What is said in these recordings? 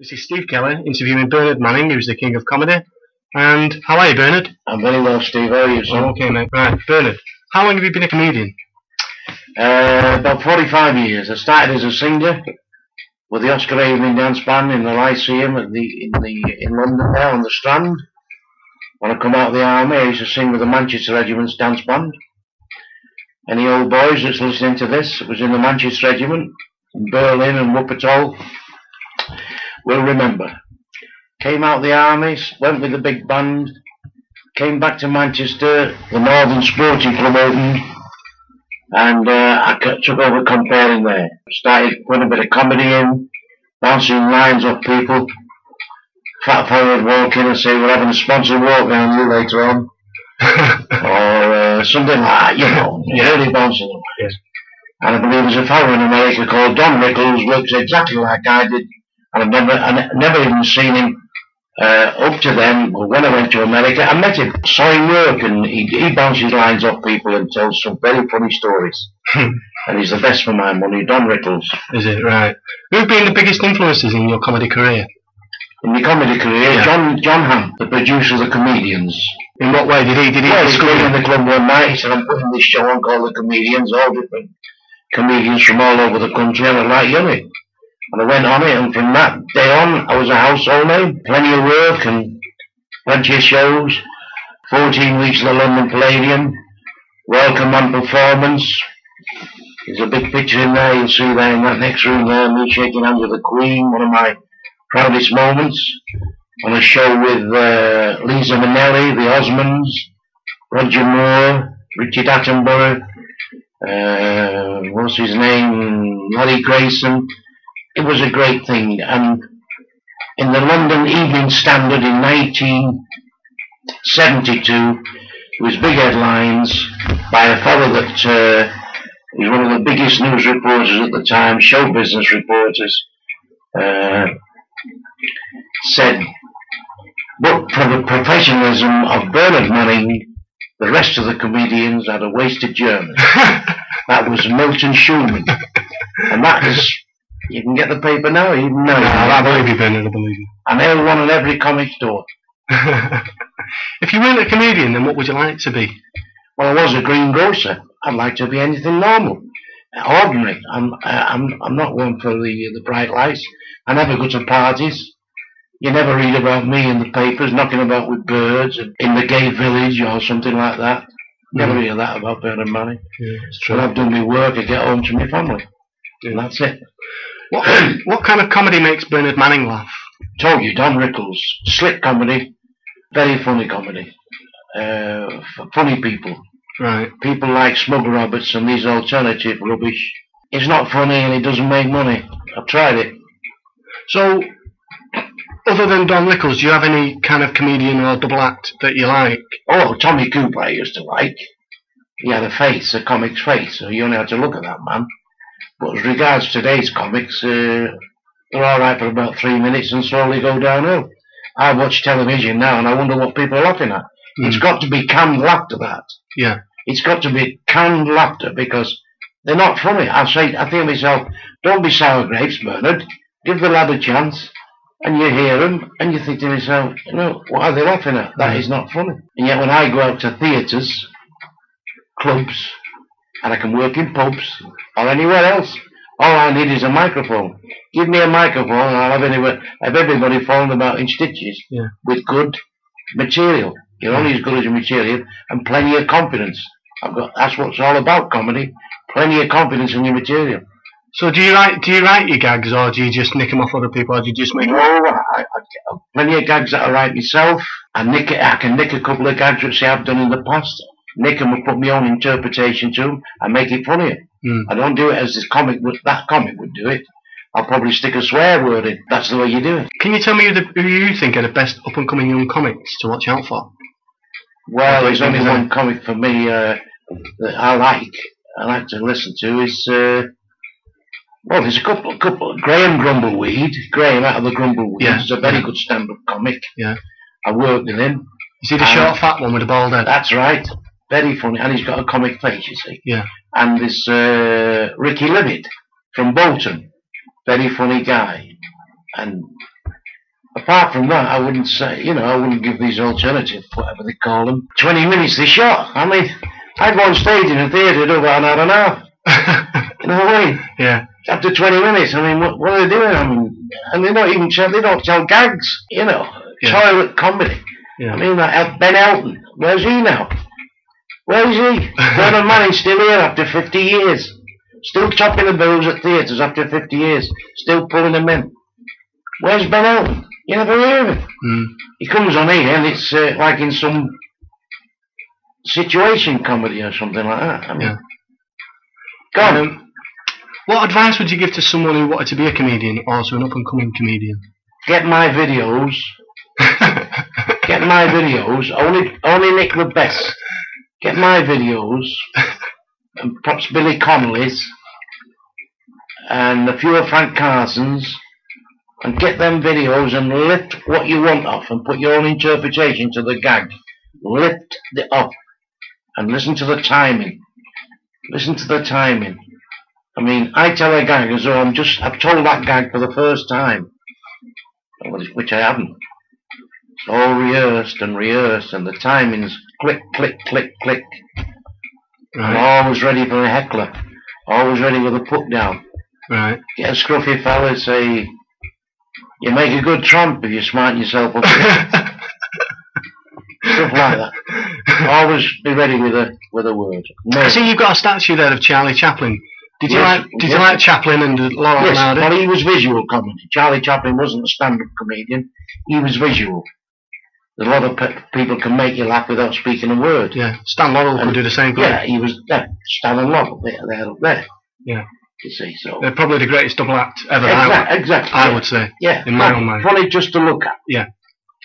This is Steve Kelly interviewing Bernard Manning, who's the king of comedy. And how are you, Bernard? I'm very well, Steve. How are you, sir? Okay, mate. Right, Bernard, how long have you been a comedian? About 45 years. I started as a singer with the Oscar Evening Dance Band in the Lyceum in London, there on the Strand. When I come out of the army, I used to sing with the Manchester Regiment's dance band. Any old boys that's listening to this, it was in the Manchester Regiment, in Berlin and Wuppertal, will remember. Came out of the army, went with the big band, came back to Manchester, the Northern Sporting Club opened, and I took over comparing there. Started putting a bit of comedy in, bouncing lines off people. Fat fella would walk in and say, "We're having a sponsored walk around you later on." Or something like that, you know, really bouncing them. Yes. And I believe there's a fellow in America called Don Rickles, works exactly like I did, and I've never even seen him up to then. When I went to America, I met him, saw him work, and he bounces lines off people and tells some very funny stories. And he's the best for my money, Don Rickles. Is it? Right. Who've been the biggest influences in your comedy career? In my comedy career, yeah. John Hamm, the producer of The Comedians. In what way? Did he school in the club one night? He said, "I'm putting this show on called The Comedians, all different comedians from all over the country." And I was like, "Yummy." And I went on it, and from that day on, I was a household name. Plenty of work and plenty of shows. 14 weeks at the London Palladium. Welcome on performance. There's a big picture in there, you'll see there in that next room there, me shaking hands with the Queen, one of my proudest moments. On a show with Lisa Minnelli, the Osmonds, Roger Moore, Richard Attenborough, what's his name, Larry Grayson. It was a great thing. And in the London Evening Standard in 1972, it was big headlines by a fellow that was one of the biggest news reporters at the time, show business reporters, said, "But for the professionalism of Bernard Manning, the rest of the comedians had a wasted German." That was Milton Schumann. And that is, you can get the paper now, even now. I believe you, Bernard, I believe you. And they're one on every comic store. If you weren't a comedian, then what would you like to be? Well, I was a greengrocer. I'd like to be anything normal, ordinary. I'm not one for the bright lights. I never go to parties. You never read about me in the papers knocking about with birds in the gay village or something like that. Never hear that about Bernard Manning. Yeah, it's true. When I've done my work, I get home to my family. And that's it. What kind of comedy makes Bernard Manning laugh? Told you, Don Rickles. Slick comedy. Very funny comedy. Funny people. Right. People like Smug Roberts and these alternative rubbish. It's not funny and it doesn't make money. I've tried it. So, other than Don Rickles, do you have any kind of comedian or double act that you like? Oh, Tommy Cooper I used to like. He had a face, a comic's face, so you only had to look at that man. But as regards today's comics, they're alright for about 3 minutes and slowly go downhill. I watch television now and I wonder what people are laughing at. It's got to be canned laughter, that. Yeah. It's got to be canned laughter because they're not funny. I think to myself, don't be sour grapes, Bernard. Give the lad a chance. And you hear them, and you think to yourself, you know, what are they laughing at? That is not funny. And yet when I go out to theatres, clubs, and I can work in pubs, or anywhere else, all I need is a microphone. Give me a microphone, and I'll have everybody falling about in stitches with good material. You're only as good as your material, and plenty of confidence. That's what it's all about, comedy. Plenty of confidence in your material. So do you write your gags, or do you just nick them off other people, or do you just make them? No, I plenty of gags that I write myself. I can nick a couple of gags which I've done in the past. Nick them and put my own interpretation to them and make it funnier. I don't do it as that comic would do it. I'll probably stick a swear word in. That's the way you do it. Can you tell me who you think are the best up-and-coming young comics to watch out for? Well, there's only one comic for me that I like to listen to is... well, there's a couple. Graham Grumbleweed. Graham out of the Grumbleweed. Yeah. Is a very good stand-up comic. Yeah. I worked with him. Is he the short, fat one with the bald head? That's right. Very funny. And he's got a comic face, you see. Yeah. And this Ricky Levitt from Bolton. Very funny guy. And apart from that, I wouldn't say, I wouldn't give these alternative, whatever they call them, 20 minutes they shot. I mean, I'd go on stage in a theatre, do about an hour and a half. You know what I mean? Yeah. After 20 minutes, I mean, what are they doing? I mean, and they don't tell gags, toilet comedy. Yeah. I mean, like Ben Elton, where's he now? Where is he? Gordon Manning's still here after 50 years. Still chopping the bills at theatres after 50 years. Still pulling them in. Where's Ben Elton? You never hear of him. Mm. He comes on here and it's like in some situation comedy or something like that. I mean, Yeah. go on. What advice would you give to someone who wanted to be a comedian or to an up-and-coming comedian? Get my videos. Get my videos. Only Nick the best. Get my videos. And perhaps Billy Connolly's. And a few of Frank Carson's. And get them videos and lift what you want off and put your own interpretation to the gag. Lift it off. And listen to the timing. Listen to the timing. I mean, I tell a gag as though I've told that gag for the first time. Which I haven't. It's all rehearsed, and the timing's click, click, click, click. Right. And always ready for a heckler. Always ready with a put down. Right. Get a scruffy fella, say, you make a good tramp if you smarten yourself up. Stuff like that. Always be ready with a word. No. I see you've got a statue there of Charlie Chaplin. Did you like Chaplin and Laurel and Hardy? Well, he was visual comedy. Charlie Chaplin wasn't a stand-up comedian. He was visual. A lot of people can make you laugh without speaking a word. Yeah, Stan Laurel could do the same thing. Yeah, he was there. Stan and Laurel, they're up there. Yeah. You see, so they're probably the greatest double act ever. Exactly. I would say. Yeah. In my own mind. Funny just to look at. Yeah.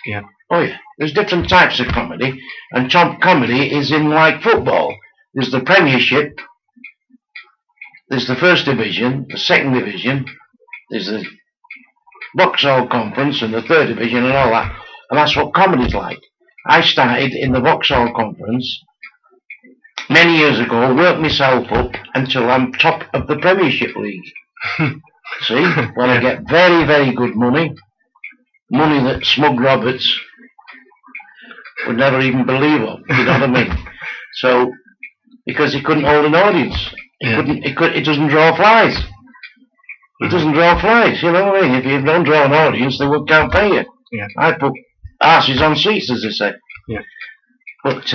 Yeah. Oh yeah. There's different types of comedy, and top comedy is in like football. There's the Premiership. There's the First Division, the Second Division. There's the Vauxhall Conference and the Third Division and all that. And that's what comedy's like. I started in the Vauxhall Conference many years ago, worked myself up until I'm top of the Premiership League. See? When I get very, very good money that Smug Roberts would never even believe of, you know what I mean? So, because he couldn't hold an audience. It doesn't draw flies. It doesn't draw flies, you know what I mean? If you don't draw an audience, they can't pay you. Yeah. I put asses on seats, as they say. Yeah. But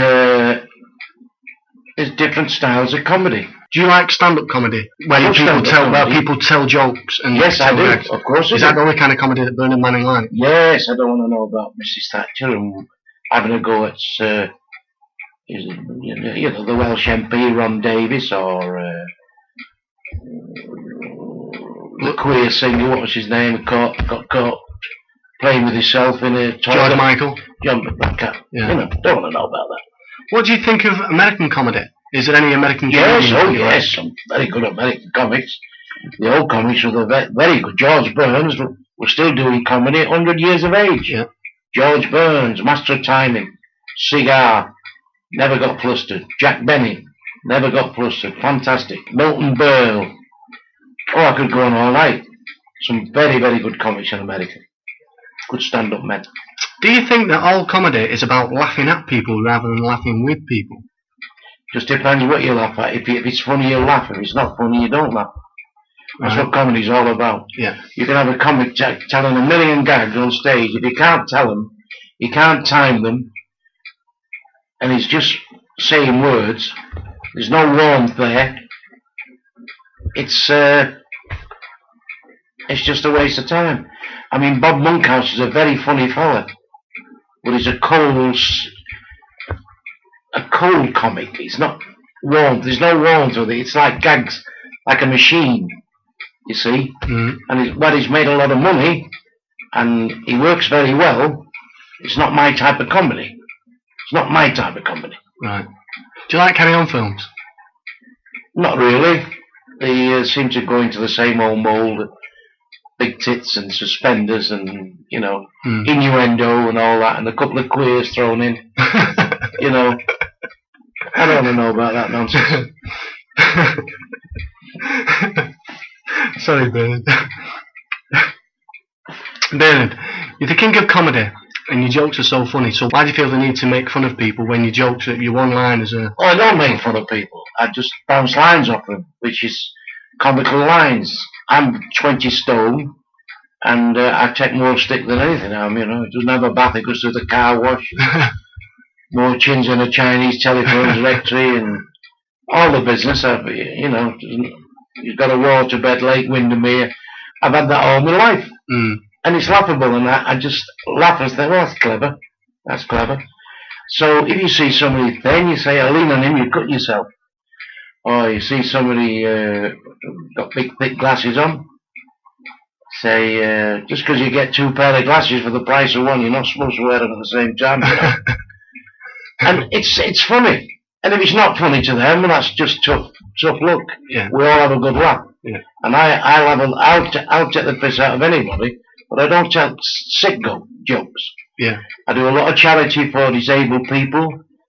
there's different styles of comedy. Do you like stand-up comedy, where people tell jokes and yes, I do. gags? Of course, is that the only kind of comedy that Bernard Manning likes? Yes, I don't want to know about Mrs. Thatcher and having a go at the Welsh MP Ron Davis or the queer singer. What was his name? Got caught playing with himself in a toilet. George Michael. Don't want to know about that. What do you think of American comedy? Is there any American comedy? Yes, some very good American comics. The old comics were very good. George Burns was still doing comedy at 100 years of age. Yeah. George Burns, master of timing. Cigar, never got flustered. Jack Benny, never got flustered. Fantastic. Milton Berle. Oh, I could go on all night. Some very, very good comics in America. Good stand-up men. Do you think that all comedy is about laughing at people rather than laughing with people? Just depends what you laugh at. If it's funny, you laugh. If it's not funny, you don't laugh. That's what comedy's all about. Yeah. You can have a comic telling a million gags on stage. If you can't tell them, you can't time them, and he's just saying words, there's no warmth there, it's just a waste of time. I mean, Bob Monkhouse is a very funny fella, but he's a cold comic. It's not warmth. There's no warmth with it. It's like gags, like a machine, you see. Mm. And he's made a lot of money, and he works very well. It's not my type of comedy. It's not my type of comedy. Right. Do you like Carry On films? Not really. They seem to go into the same old mould. Big tits and suspenders and, innuendo and all that, and a couple of queers thrown in. I don't want to know about that nonsense. Sorry, Bernard. Bernard, You're the king of comedy, and your jokes are so funny. So why do you feel the need to make fun of people when your jokes, your one-liners are... Oh, I don't make fun of people. I just bounce lines off them, which is comical lines. I'm 20 stone, and I take more stick than anything. You know, it doesn't have a bath, it goes to the car wash. More chins than a Chinese telephone directory, and all the business. You know, you've got a waterbed, Lake Windermere. I've had that all my life. And it's laughable, and I just laugh and think, well, that's clever. That's clever. So if you see somebody thin, you say, I lean on him, you cut yourself. Or you see somebody got big, thick glasses on, say, just because you get 2 pair of glasses for the price of one, you're not supposed to wear them at the same time. You know? And it's funny. And if it's not funny to them, well, that's just tough luck. Yeah. We all have a good laugh. Yeah. And I'll take the piss out of anybody, but I don't tell sick jokes. Yeah. I do a lot of charity for disabled people.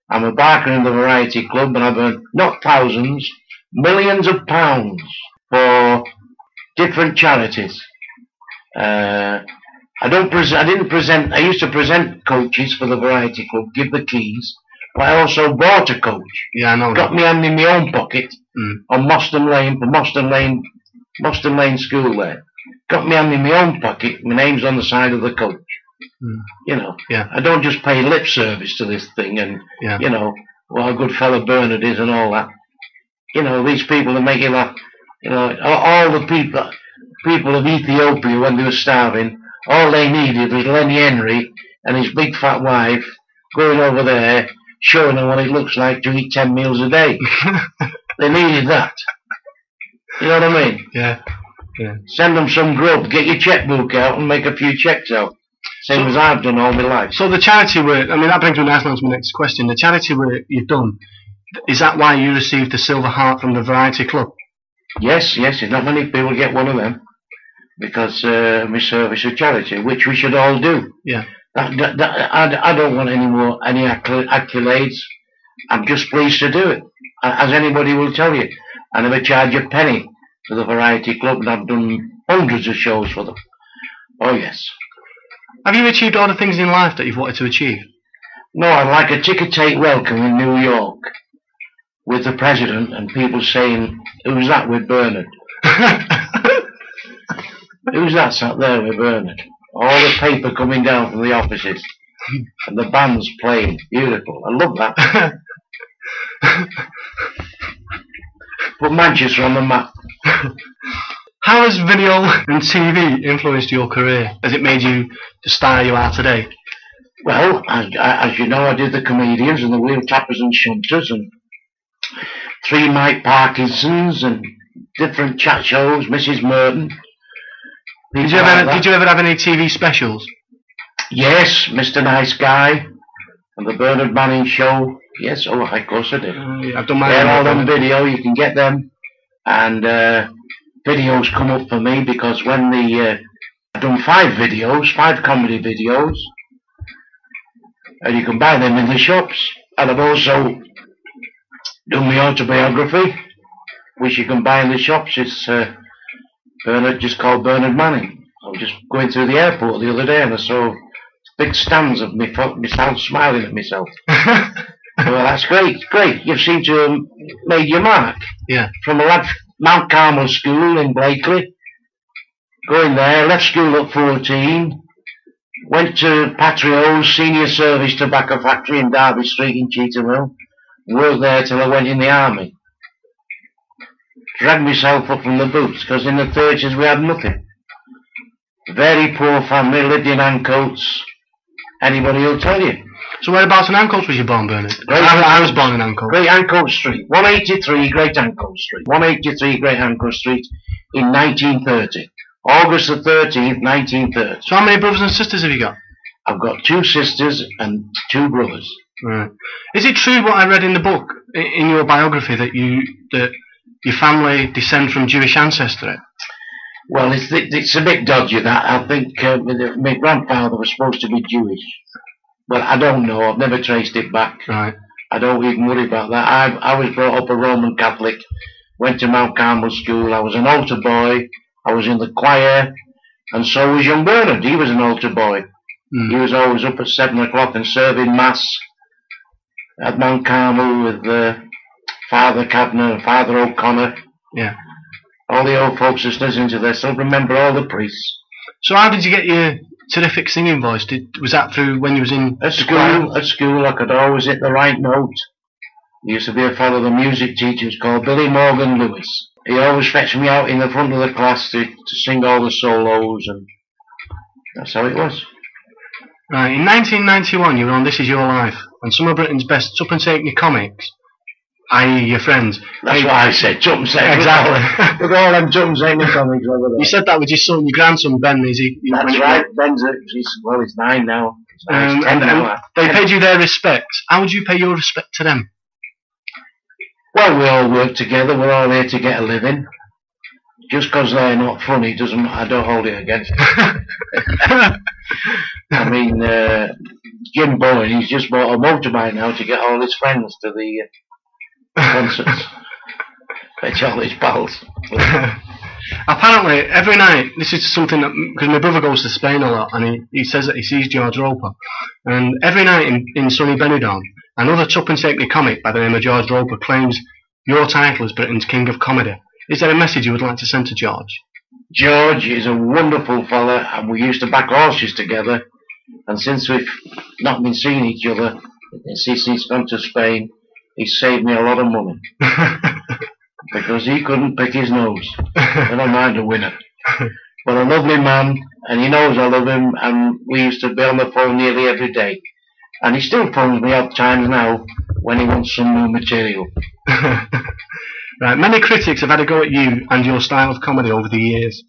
I'm a barker in the Variety Club, and I've earned not thousands, millions of pounds for different charities. I used to present coaches for the Variety Club, give the keys, but I also bought a coach. Yeah, I know. Got me hand in my own pocket on Moston Lane, for Moston Lane School there. Got me hand in my own pocket, my name's on the side of the coach. You know, yeah. I don't just pay lip service to this thing and, yeah. you know, what a good fellow Bernard is and all that. You know, these people that make you laugh, you know, all the people of Ethiopia when they were starving, all they needed was Lenny Henry and his big fat wife going over there, showing them what it looks like to eat 10 meals a day. They needed that. You know what I mean? Yeah. Yeah. Send them some grub, get your checkbook out and make a few checks out. Same as I've done all my life. So the charity work, I mean, that brings me nicely on to my next question. The charity work you've done, is that why you received the Silver Heart from the Variety Club? Yes, there's not many people get one of them. Because we service a charity, which we should all do. Yeah. I don't want any accolades. I'm just pleased to do it, as anybody will tell you. I never charge a penny for the Variety Club, and I've done hundreds of shows for them. Oh yes. Have you achieved all the things in life that you've wanted to achieve? No, I'd like a ticker-tape welcome in New York with the president and people saying, "Who's that with Bernard?" Who's that sat there with Bernard? All the paper coming down from the offices and the band's playing. Beautiful. I love that. Put Manchester on the map. How has video and TV influenced your career? Has it made you the star you are today? Well, as you know, I did the comedians and the wheel tappers and shunters and 3 Mike Parkinsons and different chat shows, Mrs. Merton. Did you ever have any TV specials? Yes, Mr. Nice Guy and the Bernard Manning Show. Yes, of course I did. Yeah, I've done my They're all on video, you can get them. And videos come up for me because when I've done 5 videos, 5 comedy videos, and you can buy them in the shops. And I've also done my autobiography, which you can buy in the shops. It's Bernard, just called Bernard Manning. I was just going through the airport the other day and I saw big stands of myself smiling at myself. Well, that's great, great. You seem to have made your mark. Yeah. From a lad, Mount Carmel School in Blakely, going there, left school at 14, went to Patrio's Senior Service Tobacco Factory in Derby Street in Cheetham Hill, worked there till I went in the army. Dragged myself up from the boots, because in the 30s we had nothing. Very poor family, lived in Ancoats. Anybody will tell you. So whereabouts in Ancoats was you born, Bernard? I was born in Ancoats. Great Ancoats Street, 183 Great Ancoats Street. 183 Great Ancoats Street in 1930. August the 13th, 1930. So how many brothers and sisters have you got? I've got 2 sisters and 2 brothers. Right. Is it true what I read in the book, in your biography, that your family descend from Jewish ancestry? Well, it's a bit dodgy, that. I think my grandfather was supposed to be Jewish. Well, I don't know. I've never traced it back. Right. I don't even worry about that. I was brought up a Roman Catholic, went to Mount Carmel School. I was an altar boy. I was in the choir, and so was young Bernard. He was an altar boy. He was always up at 7 o'clock and serving mass at Mount Carmel with Father Cadner and Father O'Connor. Yeah. All the old folks just listening to this, they'll remember all the priests. So how did you get your terrific singing voice? Was that through when you was in school? At school, I could always hit the right note. There used to be a fellow, the music teachers, called Billy Morgan Lewis. He always fetched me out in the front of the class to sing all the solos, and that's how it was. Right, in 1991 you were on This Is Your Life, and some of Britain's best tuppence halfpenny comics, i.e. your friends. That's what I said, tuppence halfpenny. Exactly. Look at all them tuppence halfpenny comics over there. You said that with your son, your grandson Ben, is he? That's right, Ben's, he's 9 now. He's 10 now. They paid you their respects. How would you pay your respect to them? Well, we all work together, we're all here to get a living. Just because they're not funny doesn't, I don't hold it against them. I mean, Jim Bowen, he's just bought a motorbike now to get all his friends to the concerts. Fetch all his pals. Apparently, every night, this is something that, because my brother goes to Spain a lot, and he says that he sees George Roper, and every night in sunny Benidorm, another tuppence halfpenny comic by the name of George Roper claims your title as Britain's King of Comedy. Is there a message you would like to send to George? George is a wonderful fella, and we used to back horses together, and since we've not been seeing each other, since he's gone to Spain, he's saved me a lot of money. Because he couldn't pick his nose. Never mind a winner. But a lovely man, and he knows I love him, and we used to be on the phone nearly every day. And he still phones me odd times now when he wants some new material. Right, many critics have had a go at you and your style of comedy over the years.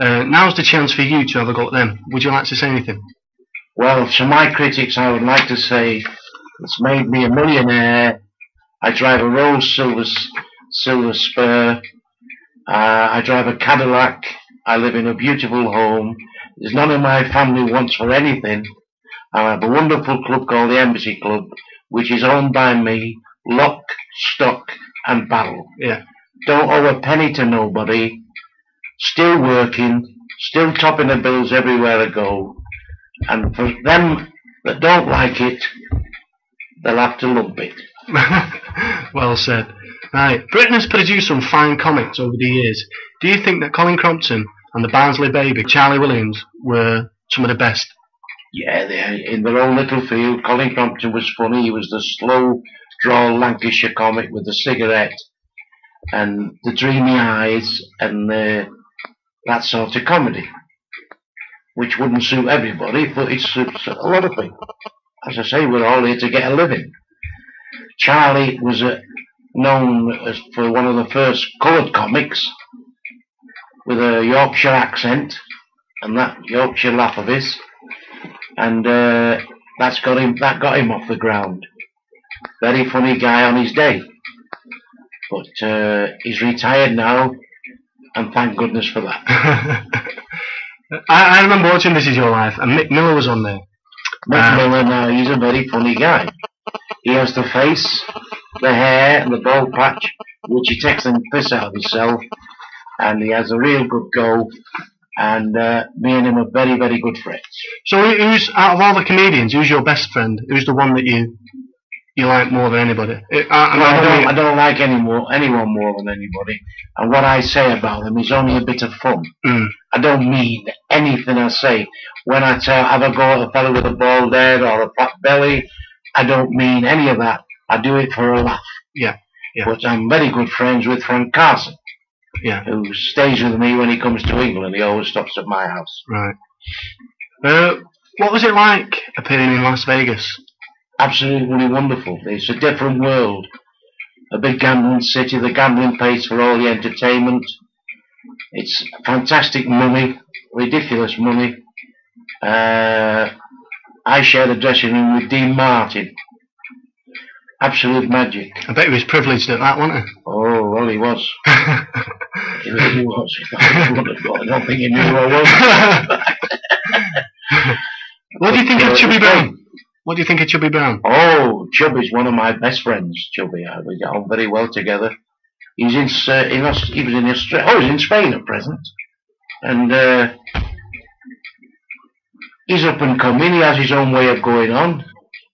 Now's the chance for you to have a go at them. Would you like to say anything? Well, to my critics, I would like to say it's made me a millionaire. I drive a Rolls Silver Spur. I drive a Cadillac. I live in a beautiful home. There's none of my family wants for anything. I have a wonderful club called the Embassy Club, which is owned by me, lock, stock and barrel. Yeah. Don't owe a penny to nobody. Still working, still topping the bills everywhere I go. And for them that don't like it, they'll have to lump it. Well said. Right, Britain has produced some fine comics over the years. Do you think that Colin Crompton and the Barnsley Baby, Charlie Williams, were some of the best? Yeah, in their own little field. Colin Crompton was funny. He was the slow drawl Lancashire comic with the cigarette and the dreamy eyes and that sort of comedy, which wouldn't suit everybody, but it suits a lot of people. As I say, we're all here to get a living. Charlie was known as for one of the first coloured comics with a Yorkshire accent and that Yorkshire laugh of his, and that got him off the ground. Very funny guy on his day, but he's retired now, and thank goodness for that. I remember watching This Is Your Life, and Mick Miller was on there. Mick Miller now, he's a very funny guy. He has the face, the hair and the bald patch, which he takes the piss out of himself, and he has a real good go, and me and him are very, very good friends. So who's, out of all the comedians, who's your best friend? Who's the one that you like more than anybody? I don't like anyone more than anybody, and what I say about them is only a bit of fun. I don't mean anything I say. When I have a go at a fellow with a bald head or a fat belly, I don't mean any of that. I do it for a laugh. Yeah. But I'm very good friends with Frank Carson, who stays with me when he comes to England. He always stops at my house. Right. What was it like appearing in Las Vegas? Absolutely wonderful. It's a different world. A big gambling city. The gambling pays for all the entertainment. It's fantastic money, ridiculous money. I shared a dressing room with Dean Martin. Absolute magic. I bet he was privileged at that, wasn't he? Oh, well, he was. He really was. I don't think he knew who I was. What do you think of Chubby Brown? What do you think of Chubby Brown? Oh, Chubby's one of my best friends, Chubby. We get on very well together. He's in Australia. He's in Spain at present. And he's up and coming. He has his own way of going on,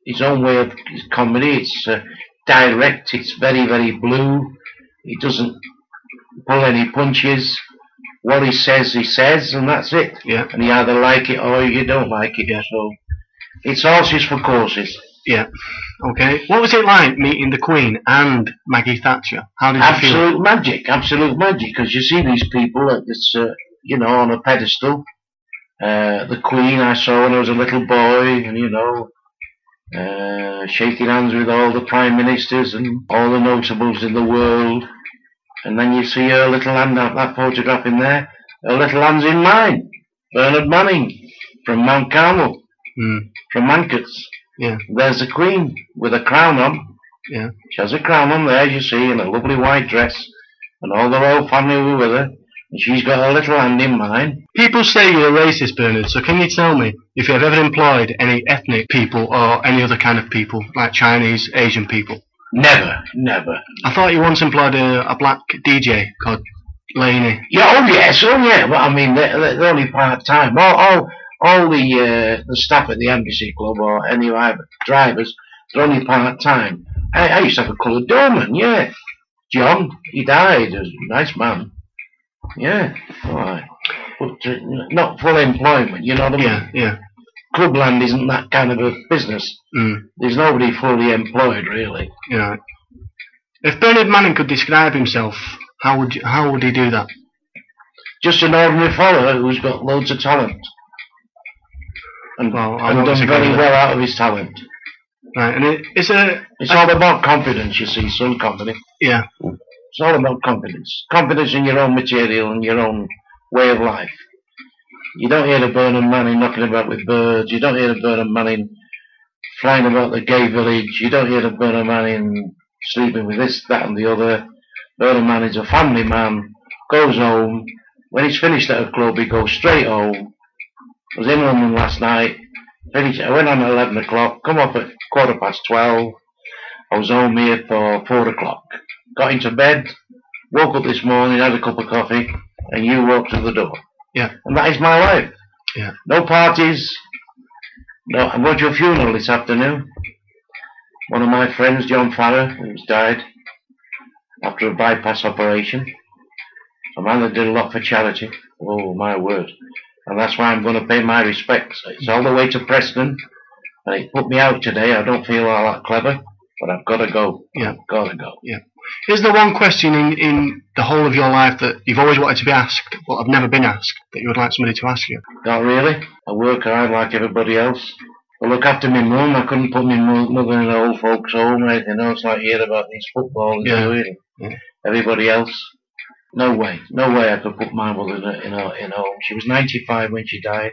his own way of his comedy. It's direct. It's very, very blue. He doesn't pull any punches. What he says, and that's it. Yeah. And you either like it or you don't like it. Yeah. So it's horses for courses. Yeah. Okay. What was it like meeting the Queen and Maggie Thatcher? How did you feel? Absolute magic. Because you see these people at this, on a pedestal. The Queen I saw when I was a little boy, and shaking hands with all the prime ministers and all the notables in the world. And then you see her little hand, that photograph in there. Her little hand's in mine. Bernard Manning from Mount Carmel, from Ancoats. Yeah. There's the Queen with a crown on. Yeah. She has a crown on there, you see, in a lovely white dress, and all the royal family were with her. And she's got her little hand in mine. People say you're a racist, Bernard, so can you tell me if you've ever employed any ethnic people or any other kind of people, like Chinese, Asian people? Never. I thought you once employed a black DJ called Laney. Yeah, Well, I mean, they're only part-time. All the staff at the Embassy Club or any drivers, they're only part-time. I used to have a coloured doorman, yeah. John, he died. He was a nice man. Yeah, all right. But not full employment, you know what I mean? Yeah. Clubland isn't that kind of a business. There's nobody fully employed, really. Yeah. If Bernard Manning could describe himself, how would he do that? Just an ordinary follower who's got loads of talent. And done very well out of his talent. Right, and it's all about confidence, you see, some company. Yeah. It's all about confidence. Confidence in your own material and your own way of life. You don't hear the Bernard Manning knocking about with birds. You don't hear the Bernard Manning flying about the gay village. You don't hear the Bernard Manning sleeping with this, that and the other. Bernard Manning's a family man, goes home. When he's finished at a club, he goes straight home. I was in London last night. I went on at 11 o'clock, come up at 12:15. I was home here for 4 o'clock. Got into bed, woke up this morning, had a cup of coffee, and you walked through the door. Yeah. And that is my life. Yeah. No parties. No, I'm going to a funeral this afternoon. One of my friends, John Farrer, who's died after a bypass operation. A man that did a lot for charity. Oh, my word. And that's why I'm going to pay my respects. It's all the way to Preston. And it put me out today. I don't feel all that clever. But I've got to go. Yeah. I've got to go. Yeah. Is there one question in the whole of your life that you've always wanted to be asked, but have never been asked, that you would like somebody to ask you? Not really. I work hard like everybody else. I look after my mum. I couldn't put my mother in an old folks' home or anything else like you hear about these footballers doing. Yeah. Everybody else. No way I could put my mother in a home. She was 95 when she died,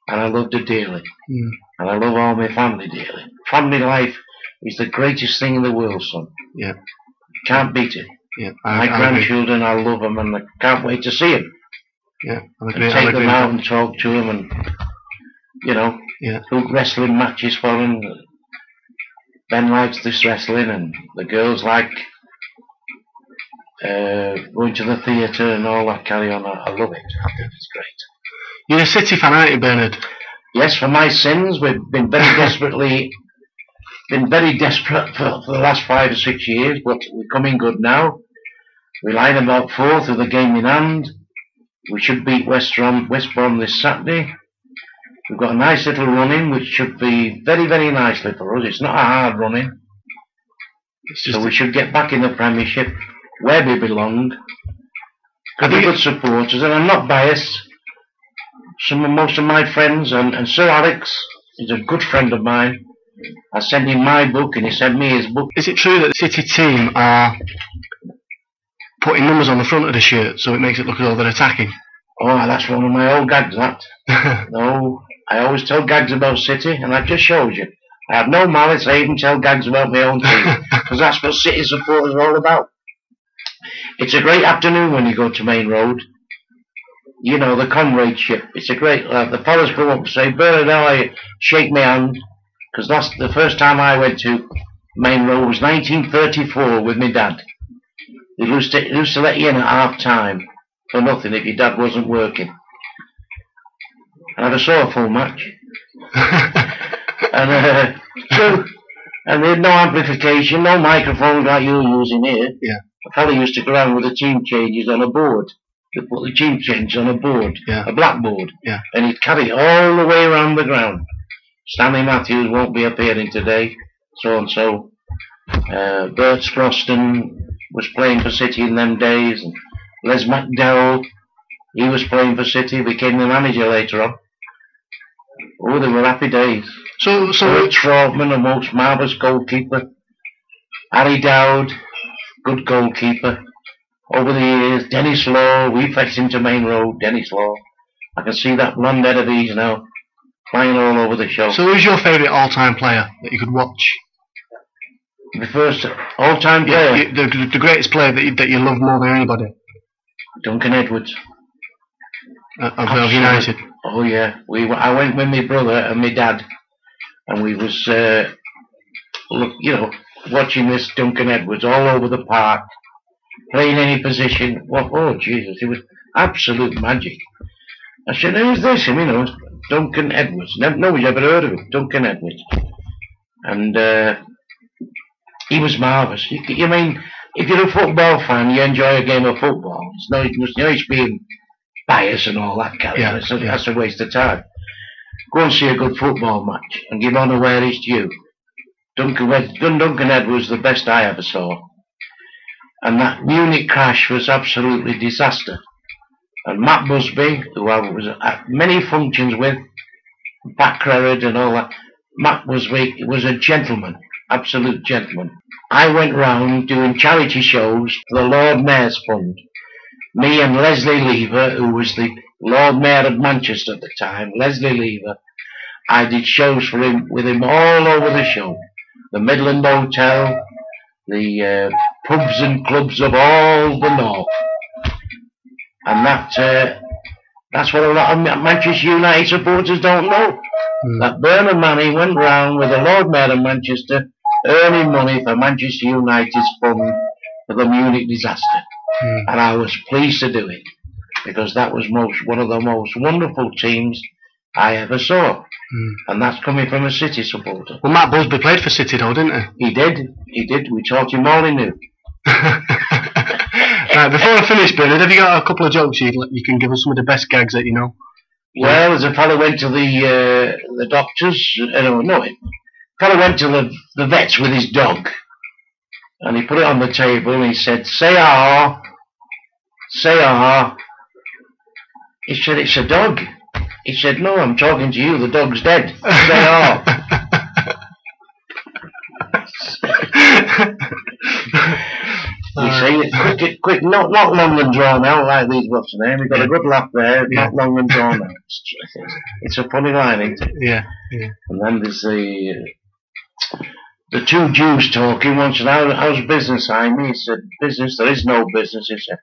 and I loved her dearly. And I love all my family dearly. Family life is the greatest thing in the world, son. Yeah. Can't beat it. Yeah. My grandchildren, I love them, and I can't wait to see them. Yeah. Take them out and talk to them, and do wrestling matches for them. Ben likes this wrestling, and the girls like going to the theatre and all that carry on. I love it. I think it's great. You're a City fan, aren't you, Bernard? Yes, for my sins. We've been very desperate for the last 5 or 6 years, but we're coming good now. We're lying about 4th with the game in hand. We should beat West Brom this Saturday. We've got a nice little run-in, which should be very, very nicely for us. It's not a hard run-in. So we should get back in the Premiership, where we belong. Got good supporters, and I'm not biased. Most of my friends, and Sir Alex is a good friend of mine. I sent him my book, and he sent me his book. Is it true that the City team are putting numbers on the front of the shirt so it makes it look as though they're attacking? Oh, that's one of my old gags, that. No, I always tell gags about City, and that just shows you. I have no malice. I even tell gags about my own team, because that's what City supporters are all about. It's a great afternoon when you go to Main Road. You know, the comradeship. It's a great... the fellas come up and say, Bernard, how are you? Shake my hand. Because that's the first time I went to Main Road was 1934 with my dad. They used to let you in at half-time for nothing if your dad wasn't working. And I never saw a full match. And they had no amplification, no microphones like you're using here. Yeah. A fella used to go around with the team changes on a board. They put the team changes on a board, Yeah. a blackboard, Yeah. and he'd carry it all the way around the ground. Stanley Matthews won't be appearing today, so and so. Bert Sproston was playing for City in them days, and Les McDowell, he was playing for City, became the manager later on. Oh, they were happy days. So Bert Trautman, a most marvellous goalkeeper. Harry Dowd, good goalkeeper. Over the years, Dennis Law, we fetched him to Main Road, Dennis Law. I can see that blonde head of his now, flying all over the show. So who's your favourite all-time player that you could watch? The first all-time player? Yeah, the greatest player that you love more than anybody? Duncan Edwards. Of United? Oh yeah, I went with my brother and my dad, and we was, watching this Duncan Edwards all over the park, playing any position. Well, oh Jesus, it was absolute magic. I said, who's this? And Duncan Edwards. Nobody's ever heard of him, Duncan Edwards. And he was marvellous. You mean, if you're a football fan, you enjoy a game of football. It's no use being biased and all that kind of stuff. That's a waste of time. Go and see a good football match and give honour where it's due. Duncan Edwards, the best I ever saw. And that Munich crash was absolutely disaster. And Matt Busby, who I was at many functions with, Pat Crerard and all that, Matt Busby was a gentleman, absolute gentleman. I went round doing charity shows for the Lord Mayor's Fund. Me and Leslie Lever, who was the Lord Mayor of Manchester at the time, Leslie Lever, I did shows for him, with him all over the show. The Midland Hotel, the pubs and clubs of all the north. And that's what a lot of Manchester United supporters don't know. That Bernard Manning went round with the Lord Mayor of Manchester earning money for Manchester United's fund for the Munich disaster. And I was pleased to do it, because that was one of the most wonderful teams I ever saw. And that's coming from a City supporter. Well, Matt Busby played for City though, didn't he? He did. We taught him all he knew. Right, before I finish, Bernard, have you got a couple of jokes you can give us, some of the best gags that you know? Well, as a fellow went to the doctors, fellow went to the vets with his dog, and he put it on the table and he said, say ah, say ah. He said, it's a dog. He said, no, I'm talking to you, the dog's dead. Say ah. We say it quick, not long and drawn out like these what's the name. We got a good laugh there, not long and drawn out. It's a funny line, isn't it? Yeah. And then there's the two Jews talking. One said, how's business, Jaime? He said, business, there is no business. He said,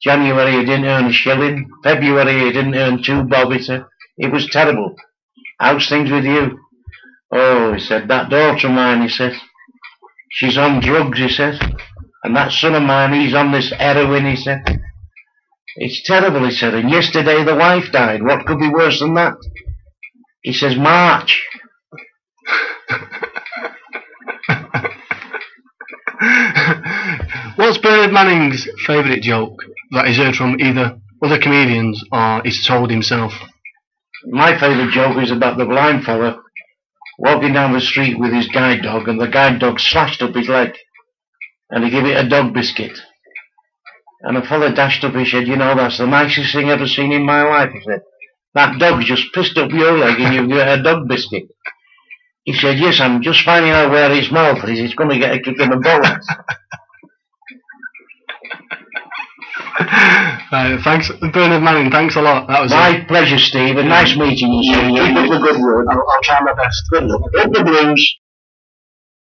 January you didn't earn a shilling, February you didn't earn 2 bob. He said, it was terrible. How's things with you? Oh, he said, that daughter of mine, he said, she's on drugs, he said. And that son of mine, he's on this heroin, he said. It's terrible, he said. And yesterday the wife died. What could be worse than that? He says, March. What's Bernard Manning's favourite joke that he's heard from either other comedians or he's told himself? My favourite joke is about the blind fella walking down the street with his guide dog, and the guide dog slashed up his leg. And he gave it a dog biscuit. And a fella dashed up, he said, that's the nicest thing I've ever seen in my life. He said, that dog just pissed up your leg and you've got a dog biscuit. He said, yes, I'm just finding out where his mouth is. He's going to get a kick in the bollocks. Thanks, Bernard Manning, thanks a lot. That was my pleasure, Steve, and nice meeting you, sir. Keep up the good work. I'll try my best. Good luck. Up the blues.